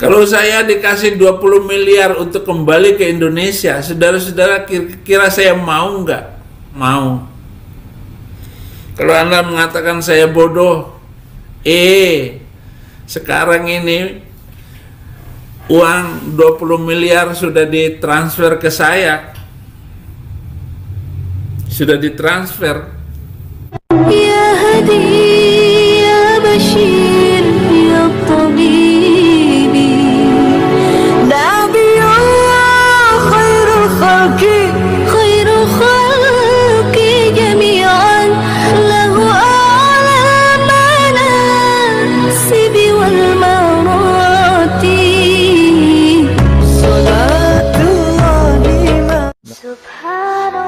Kalau saya dikasih 20 miliar untuk kembali ke Indonesia, saudara-saudara kira saya mau nggak? Mau. Kalau Anda mengatakan saya bodoh, sekarang ini uang 20 miliar sudah ditransfer ke saya. Sudah ditransfer. Ya Hadi, ya Bashir, ya Tabibi, Nabiyullah khairul khalqi jami'an, lahu a'la manasibi wal marati, salatullahi subhanallah.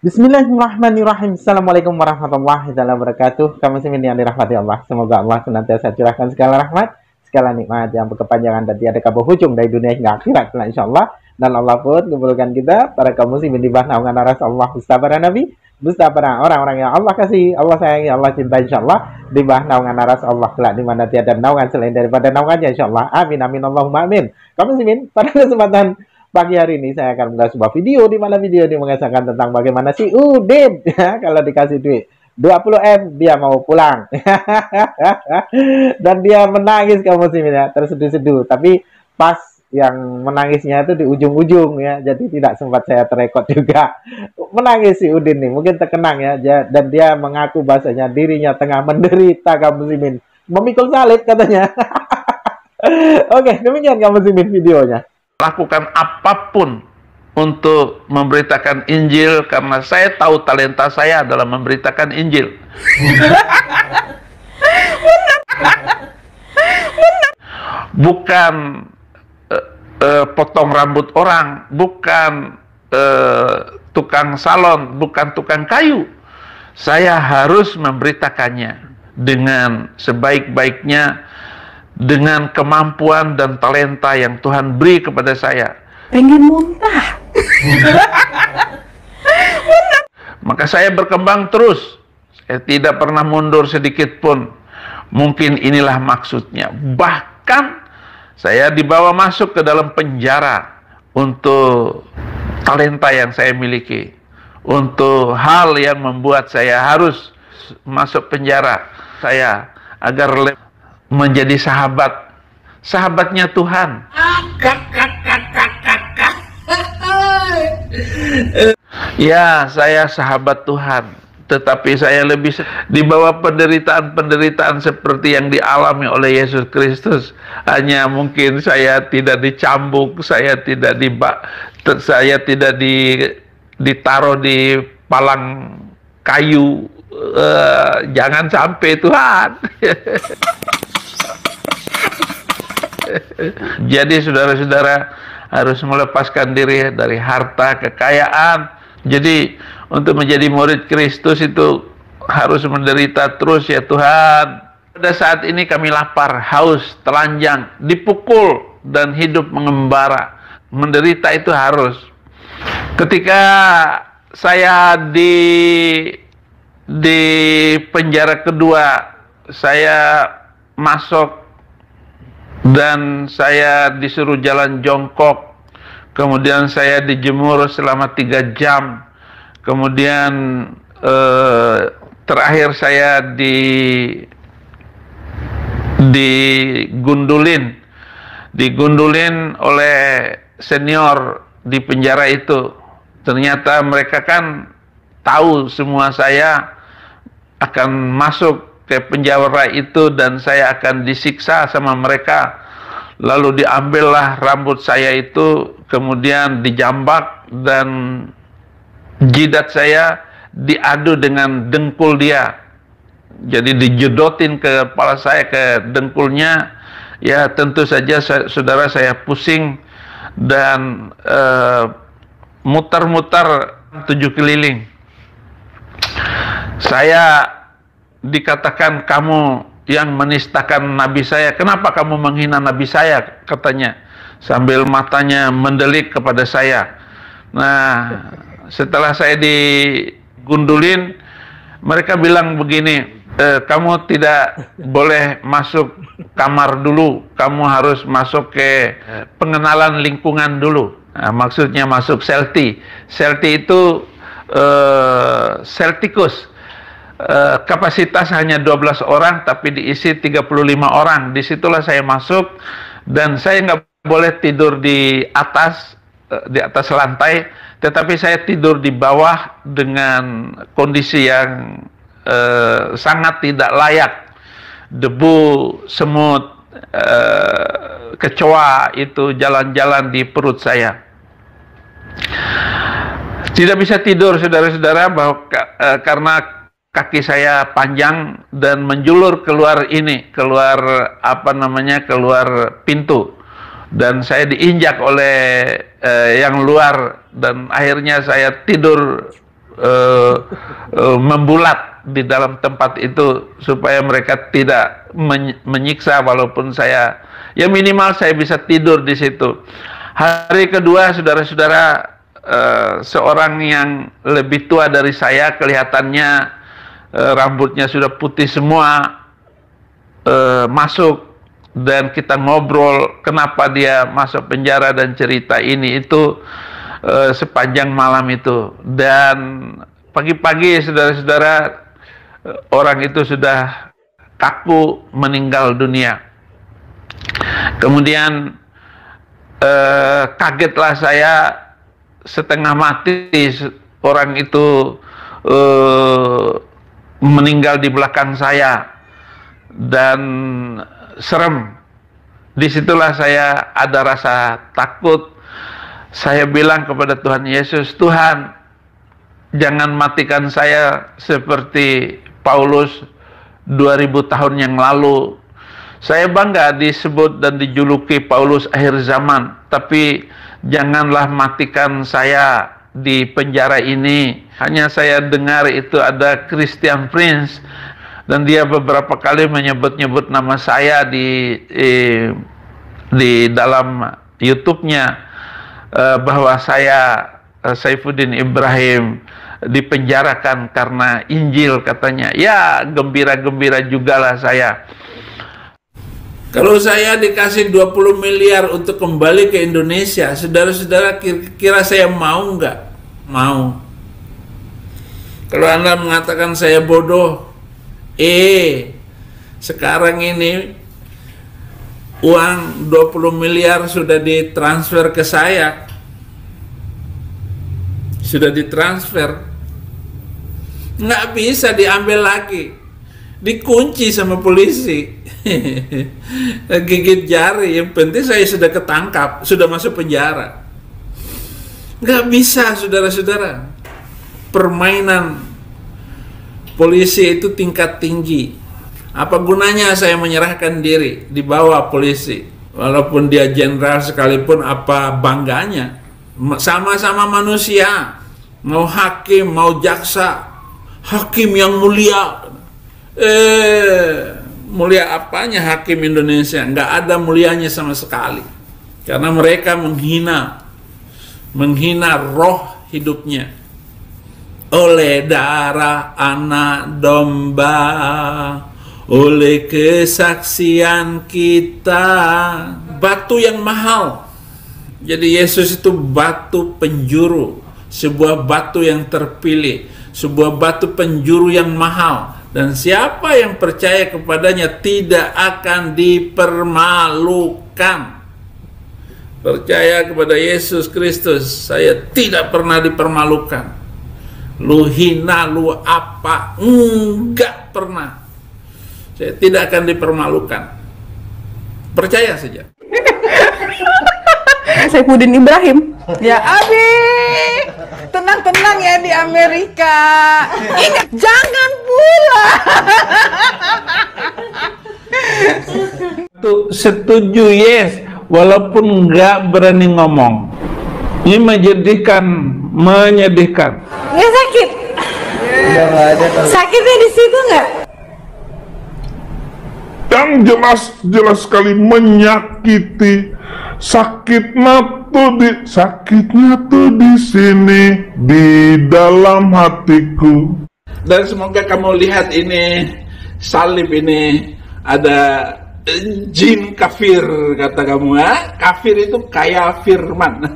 Bismillahirrahmanirrahim. Assalamualaikum warahmatullahi wabarakatuh. Kamu muslimin yang dirahmati Allah, semoga Allah senantiasa curahkan segala rahmat, segala nikmat yang berkepanjangan dan tiada berhujung dari dunia hingga akhirat, insyaallah. Dan Allah pun kumpulkan kita para kaum muslimin di bawah naungan aras Allah, beserta para nabi, beserta para orang-orang yang Allah kasih, Allah sayangi, Allah cinta, insyaallah, di bawah naungan aras Allah kelak, di mana tiada naungan selain daripada naungannya, insyaallah. Amin amin Allahumma amin. Kaum muslimin, pada kesempatan pagi hari ini saya akan membuat sebuah video di mana video ini mengisahkan tentang bagaimana si Udin ya, kalau dikasih duit 20M dia mau pulang dan dia menangis, kamu muslimin ya, terseduh-seduh. Tapi pas yang menangisnya itu di ujung-ujung ya, jadi tidak sempat saya terekod juga. Menangis si Udin nih, mungkin terkenang ya, dan dia mengaku bahasanya dirinya tengah menderita, kamu muslimin, memikul salib katanya. Oke, demikian kamu muslimin videonya. Lakukan apapun untuk memberitakan Injil, karena saya tahu talenta saya adalah memberitakan Injil. Bukan potong rambut orang, bukan tukang salon, bukan tukang kayu. Saya harus memberitakannya dengan sebaik-baiknya, dengan kemampuan dan talenta yang Tuhan beri kepada saya. Pengen muntah. Maka saya berkembang terus. Saya tidak pernah mundur sedikit pun. Mungkin inilah maksudnya. Bahkan saya dibawa masuk ke dalam penjara untuk talenta yang saya miliki, untuk hal yang membuat saya harus masuk penjara. Saya agar menjadi sahabatnya Tuhan. Ya, saya sahabat Tuhan, tetapi saya lebih di bawah penderitaan-penderitaan seperti yang dialami oleh Yesus Kristus. Hanya mungkin saya tidak dicambuk, saya tidak ditaruh di palang kayu. Jangan sampai, Tuhan. Jadi saudara-saudara harus melepaskan diri dari harta kekayaan. Jadi untuk menjadi murid Kristus itu harus menderita terus ya Tuhan. Pada saat ini kami lapar, haus, telanjang, dipukul dan hidup mengembara. Menderita itu harus. Ketika saya di penjara kedua, saya masuk dan saya disuruh jalan jongkok, kemudian saya dijemur selama 3 jam, kemudian terakhir saya digundulin oleh senior di penjara itu. Ternyata mereka kan tahu semua saya akan masuk ke penjara itu dan saya akan disiksa sama mereka. Lalu diambillah rambut saya itu, kemudian dijambak dan jidat saya diadu dengan dengkul dia. Jadi dijedotin ke kepala saya, ke dengkulnya. Ya tentu saja saudara, saya pusing dan muter-muter 7 keliling. Saya dikatakan, kamu yang menistakan nabi saya, kenapa kamu menghina nabi saya, katanya, sambil matanya mendelik kepada saya. Nah, setelah saya digundulin, mereka bilang begini, kamu tidak boleh masuk kamar dulu, kamu harus masuk ke pengenalan lingkungan dulu. Nah, maksudnya masuk selti. Selti itu seltikus. Kapasitas hanya 12 orang tapi diisi 35 orang. Disitulah saya masuk, dan saya nggak boleh tidur di atas lantai, tetapi saya tidur di bawah dengan kondisi yang sangat tidak layak. Debu, semut, kecoa itu jalan-jalan di perut saya. Tidak bisa tidur, saudara-saudara, bahwa karena kaki saya panjang dan menjulur keluar keluar pintu, dan saya diinjak oleh yang luar, dan akhirnya saya tidur membulat di dalam tempat itu supaya mereka tidak menyiksa, walaupun saya ya minimal saya bisa tidur di situ. Hari kedua, saudara-saudara, seorang yang lebih tua dari saya, kelihatannya rambutnya sudah putih semua, masuk, dan kita ngobrol kenapa dia masuk penjara dan cerita ini itu sepanjang malam itu. Dan pagi-pagi, saudara-saudara, orang itu sudah kaku, meninggal dunia. Kemudian kagetlah saya, setengah mati, orang itu meninggal di belakang saya, dan serem. Disitulah saya ada rasa takut. Saya bilang kepada Tuhan Yesus, Tuhan, jangan matikan saya seperti Paulus 2000 tahun yang lalu. Saya bangga disebut dan dijuluki Paulus akhir zaman, tapi janganlah matikan saya di penjara ini. Hanya saya dengar itu ada Christian Prince, dan dia beberapa kali menyebut-nyebut nama saya di dalam YouTube-nya, bahwa saya Saifuddin Ibrahim dipenjarakan karena Injil, katanya. Ya, gembira-gembira jugalah saya. Kalau saya dikasih 20 miliar untuk kembali ke Indonesia, saudara-saudara, kira saya mau nggak? Mau. Kalau Anda mengatakan saya bodoh, sekarang ini uang 20 miliar sudah ditransfer ke saya. Sudah ditransfer. Nggak bisa diambil lagi. Dikunci sama polisi. Gigit jari. Yang penting saya sudah ketangkap, sudah masuk penjara. Nggak bisa, saudara-saudara. Permainan polisi itu tingkat tinggi. Apa gunanya saya menyerahkan diri di bawah polisi? Walaupun dia jenderal sekalipun, apa bangganya? Sama-sama manusia. Mau hakim, mau jaksa. Hakim yang mulia. Mulia apanya hakim Indonesia? Nggak ada mulianya sama sekali. Karena mereka menghina roh hidupnya. Oleh darah anak domba, oleh kesaksian kita. Batu yang mahal. Jadi Yesus itu batu penjuru, sebuah batu yang terpilih, sebuah batu penjuru yang mahal. Dan siapa yang percaya kepadanya tidak akan dipermalukan. Percaya kepada Yesus Kristus, saya tidak pernah dipermalukan. Lu hina, lu apa, enggak pernah. Saya tidak akan dipermalukan. Percaya saja. Saifuddin Ibrahim. Ya Abi, tenang-tenang ya di Amerika. Ingat, jangan pulang. Setuju, yes, walaupun nggak berani ngomong. Ini menyedihkan. Nggak sakit? Sakitnya di situ nggak? Yang jelas sekali menyakiti. Sakitnya tuh di sini, di dalam hatiku. Dan semoga kamu lihat ini salib ini ada jin kafir, kata kamu, ha? Kafir itu kaya firman.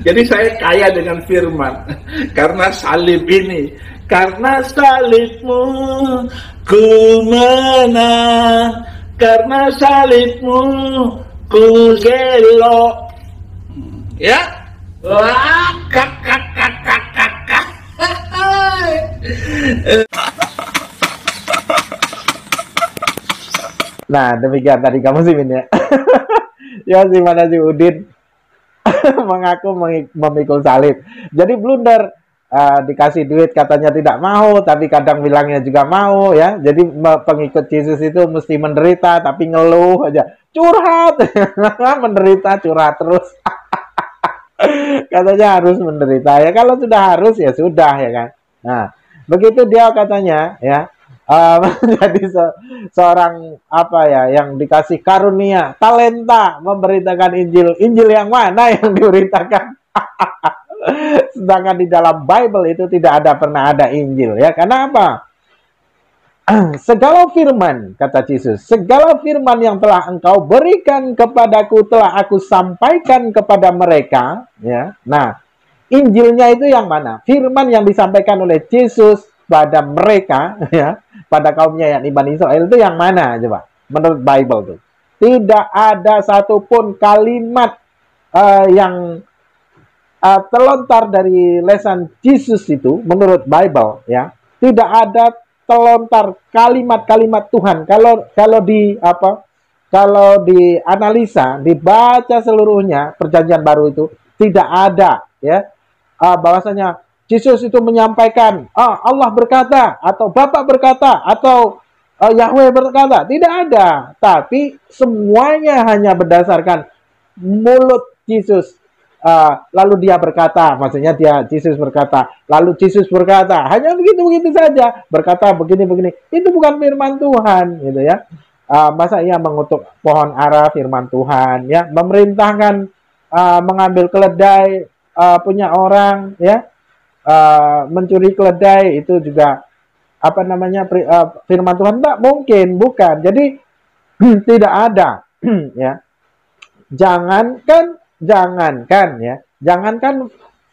Jadi saya kaya dengan firman karena salib ini. Karena salibmu ku menang, karena salibmu ku gelok. Ya, wah, Nah, demikian tadi kamu sih Min ya. Ya si mana si Udin mengaku memikul salib. Jadi blunder. Dikasih duit katanya tidak mau, tapi kadang bilangnya juga mau ya. Jadi pengikut Yesus itu mesti menderita, tapi ngeluh aja, curhat. Menderita curhat terus. Katanya harus menderita ya. Kalau sudah harus ya sudah ya kan. Nah, begitu dia katanya ya. Menjadi seorang apa ya yang dikasih karunia talenta memberitakan Injil yang mana yang diberitakan. Sedangkan di dalam Bible itu tidak pernah ada Injil ya. Karena apa? Segala firman, kata Yesus, segala firman yang telah engkau berikan kepadaku telah aku sampaikan kepada mereka ya. Nah, Injilnya itu yang mana? Firman yang disampaikan oleh Yesus pada mereka ya, pada kaumnya yakni Bani Israel itu yang mana coba? Menurut Bible tuh. Tidak ada satupun kalimat yang terlontar dari lesan Yesus itu menurut Bible ya. Tidak ada terlontar kalimat-kalimat Tuhan. Kalau dianalisa, dibaca seluruhnya perjanjian baru itu tidak ada ya. Bahwasanya Yesus itu menyampaikan Allah berkata atau Bapa berkata atau Yahweh berkata, tidak ada. Tapi semuanya hanya berdasarkan mulut Yesus. Lalu dia berkata, maksudnya Yesus berkata, lalu Yesus berkata, hanya begitu saja, berkata begini. Itu bukan firman Tuhan, gitu ya. Masa ia mengutuk pohon ara firman Tuhan, ya, memerintahkan mengambil keledai punya orang, ya, mencuri keledai itu juga firman Tuhan? Tak mungkin, bukan. Jadi tidak ada, ya. Jangankan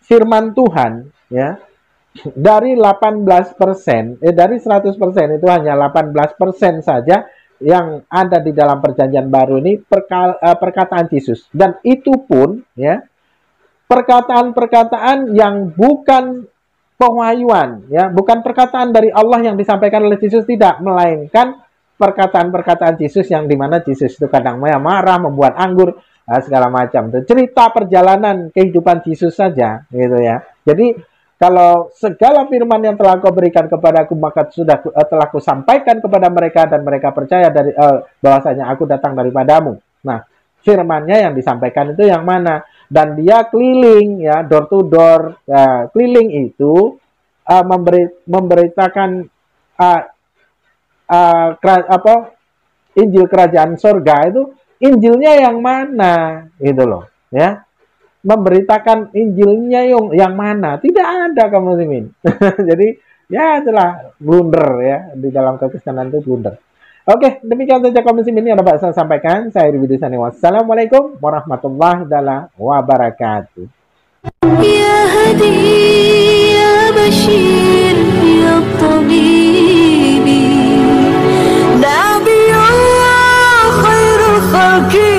firman Tuhan ya, dari 18%, dari 100% itu hanya 18% saja yang ada di dalam perjanjian baru ini perkataan Yesus, dan itu pun ya perkataan-perkataan yang bukan pewahyuan ya, bukan perkataan dari Allah yang disampaikan oleh Yesus, tidak, melainkan perkataan-perkataan Yesus yang dimana Yesus itu kadang marah, membuat anggur, segala macam tuh, cerita perjalanan kehidupan Yesus saja gitu ya. Jadi kalau segala firman yang telah kau berikan kepadaku maka telah ku sampaikan kepada mereka dan mereka percaya dari bahwasanya aku datang daripadamu. Nah, firmannya yang disampaikan itu yang mana? Dan dia keliling ya, door to door. Keliling itu memberitakan Injil kerajaan surga itu. Injilnya yang mana gitu loh ya, memberitakan Injilnya yang mana, tidak ada kamu Simin. Jadi ya itulah blunder ya, di dalam kekristenan itu blunder. Oke, demikian saja kamu Simin yang dapat saya sampaikan. Saya Rudi Sani, wassalamualaikum warahmatullahi wabarakatuh. Ya Hadi ya Bashir ya Tabibi Nabi Allah khairul khalqi